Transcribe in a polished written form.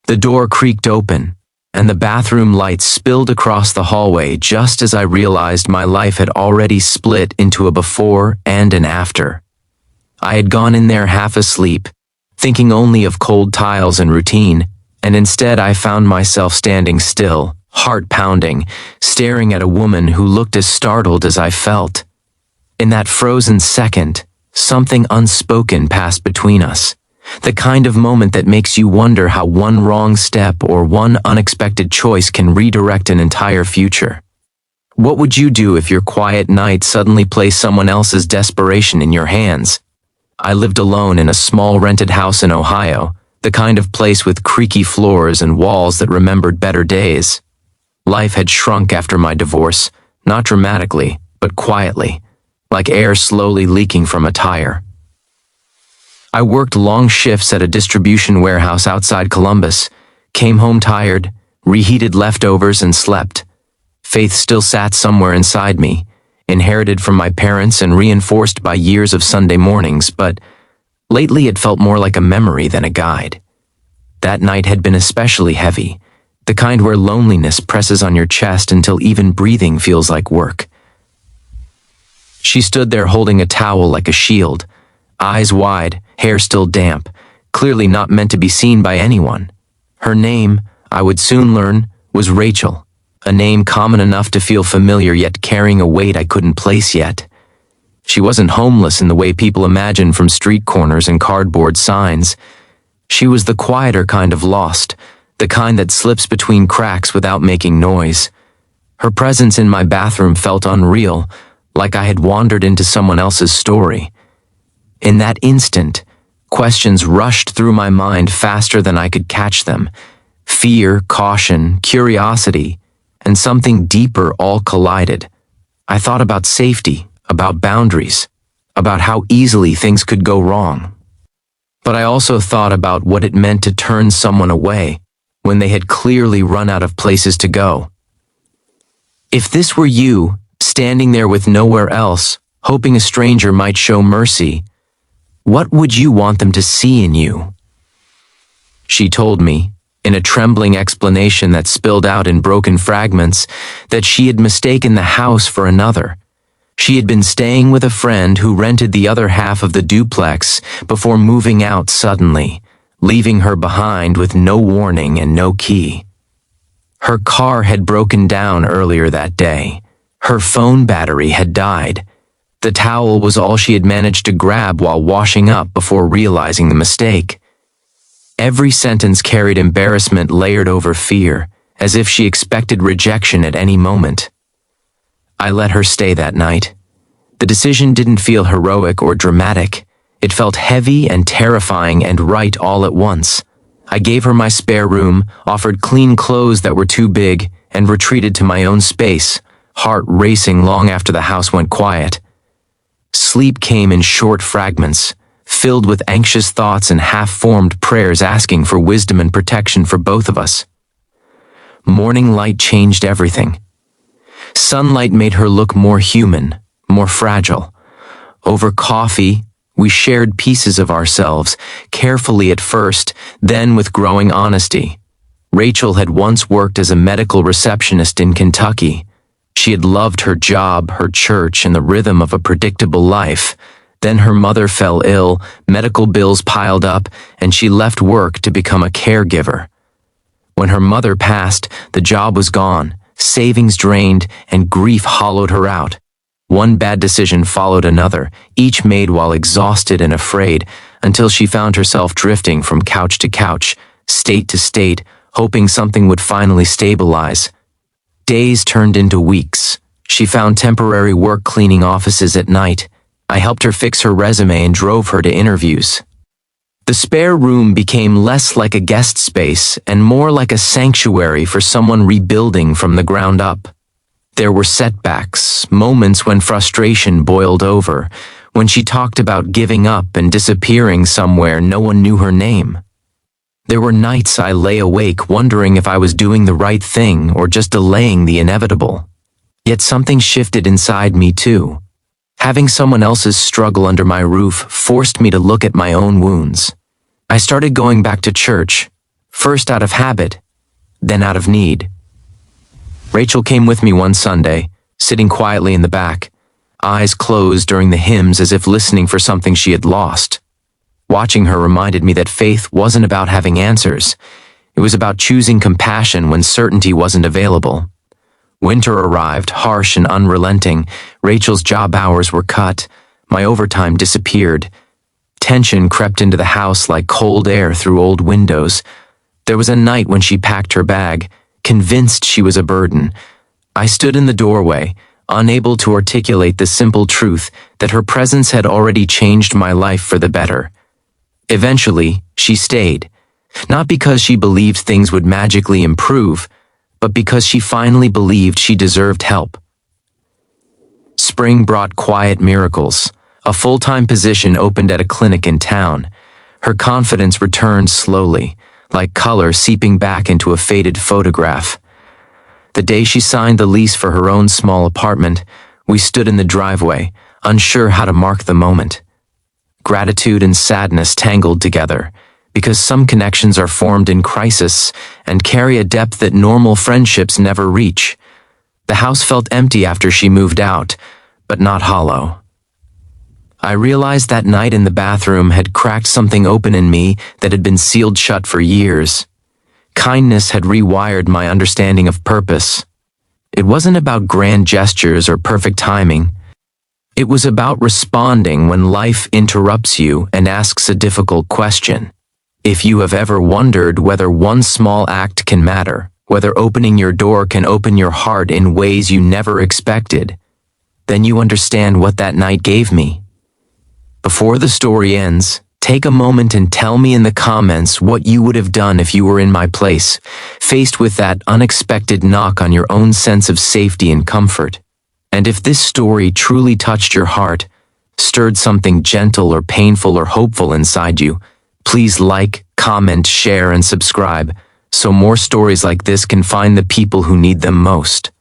The door creaked open, and the bathroom lights spilled across the hallway just as I realized my life had already split into a before and an after. I had gone in there half asleep, thinking only of cold tiles and routine, and instead I found myself standing still, heart pounding, staring at a woman who looked as startled as I felt. In that frozen second, something unspoken passed between us. The kind of moment that makes you wonder how one wrong step or one unexpected choice can redirect an entire future. What would you do if your quiet night suddenly placed someone else's desperation in your hands? I lived alone in a small rented house in Ohio, the kind of place with creaky floors and walls that remembered better days. Life had shrunk after my divorce, not dramatically, but quietly, like air slowly leaking from a tire. I worked long shifts at a distribution warehouse outside Columbus, came home tired, reheated leftovers, and slept. Faith still sat somewhere inside me, inherited from my parents and reinforced by years of Sunday mornings, but lately it felt more like a memory than a guide. That night had been especially heavy, the kind where loneliness presses on your chest until even breathing feels like work. She stood there holding a towel like a shield, eyes wide, hair still damp, clearly not meant to be seen by anyone. Her name, I would soon learn, was Rachel, a name common enough to feel familiar yet carrying a weight I couldn't place yet. She wasn't homeless in the way people imagine from street corners and cardboard signs. She was the quieter kind of lost, the kind that slips between cracks without making noise. Her presence in my bathroom felt unreal, like I had wandered into someone else's story. In that instant, questions rushed through my mind faster than I could catch them. Fear, caution, curiosity, and something deeper all collided. I thought about safety, about boundaries, about how easily things could go wrong. But I also thought about what it meant to turn someone away when they had clearly run out of places to go. If this were you, standing there with nowhere else, hoping a stranger might show mercy, what would you want them to see in you? She told me, in a trembling explanation that spilled out in broken fragments, that she had mistaken the house for another. She had been staying with a friend who rented the other half of the duplex before moving out suddenly, leaving her behind with no warning and no key. Her car had broken down earlier that day. Her phone battery had died. The towel was all she had managed to grab while washing up before realizing the mistake. Every sentence carried embarrassment layered over fear, as if she expected rejection at any moment. I let her stay that night. The decision didn't feel heroic or dramatic. It felt heavy and terrifying and right all at once. I gave her my spare room, offered clean clothes that were too big, and retreated to my own space, heart racing long after the house went quiet. Sleep came in short fragments, filled with anxious thoughts and half-formed prayers asking for wisdom and protection for both of us. Morning light changed everything. Sunlight made her look more human, more fragile. Over coffee, we shared pieces of ourselves, carefully at first, then with growing honesty. Rachel had once worked as a medical receptionist in Kentucky. She had loved her job, her church, and the rhythm of a predictable life. Then her mother fell ill, medical bills piled up, and she left work to become a caregiver. When her mother passed, the job was gone, savings drained, and grief hollowed her out. One bad decision followed another, each made while exhausted and afraid, until she found herself drifting from couch to couch, state to state, hoping something would finally stabilize. Days turned into weeks. She found temporary work cleaning offices at night. I helped her fix her resume and drove her to interviews. The spare room became less like a guest space and more like a sanctuary for someone rebuilding from the ground up. There were setbacks, moments when frustration boiled over, when she talked about giving up and disappearing somewhere no one knew her name. There were nights I lay awake wondering if I was doing the right thing or just delaying the inevitable. Yet something shifted inside me too. Having someone else's struggle under my roof forced me to look at my own wounds. I started going back to church, First out of habit, then out of need. Rachel came with me one Sunday, sitting quietly in the back, eyes closed during the hymns as if listening for something she had lost. Watching her reminded me that faith wasn't about having answers. It was about choosing compassion when certainty wasn't available. Winter arrived, harsh and unrelenting. Rachel's job hours were cut. My overtime disappeared. Tension crept into the house like cold air through old windows. There was a night when she packed her bag, convinced she was a burden. I stood in the doorway, unable to articulate the simple truth that her presence had already changed my life for the better. Eventually, she stayed, not because she believed things would magically improve, but because she finally believed she deserved help. Spring brought quiet miracles. A full-time position opened at a clinic in town. Her confidence returned slowly, like color seeping back into a faded photograph. The day she signed the lease for her own small apartment, we stood in the driveway, unsure how to mark the moment. Gratitude and sadness tangled together, because some connections are formed in crisis and carry a depth that normal friendships never reach. The house felt empty after she moved out, but not hollow. I realized that night in the bathroom had cracked something open in me that had been sealed shut for years. Kindness had rewired my understanding of purpose. It wasn't about grand gestures or perfect timing. It was about responding when life interrupts you and asks a difficult question. If you have ever wondered whether one small act can matter, whether opening your door can open your heart in ways you never expected, then you understand what that night gave me. Before the story ends, take a moment and tell me in the comments what you would have done if you were in my place, faced with that unexpected knock on your own sense of safety and comfort. And if this story truly touched your heart, stirred something gentle or painful or hopeful inside you, please like, comment, share, and subscribe so more stories like this can find the people who need them most.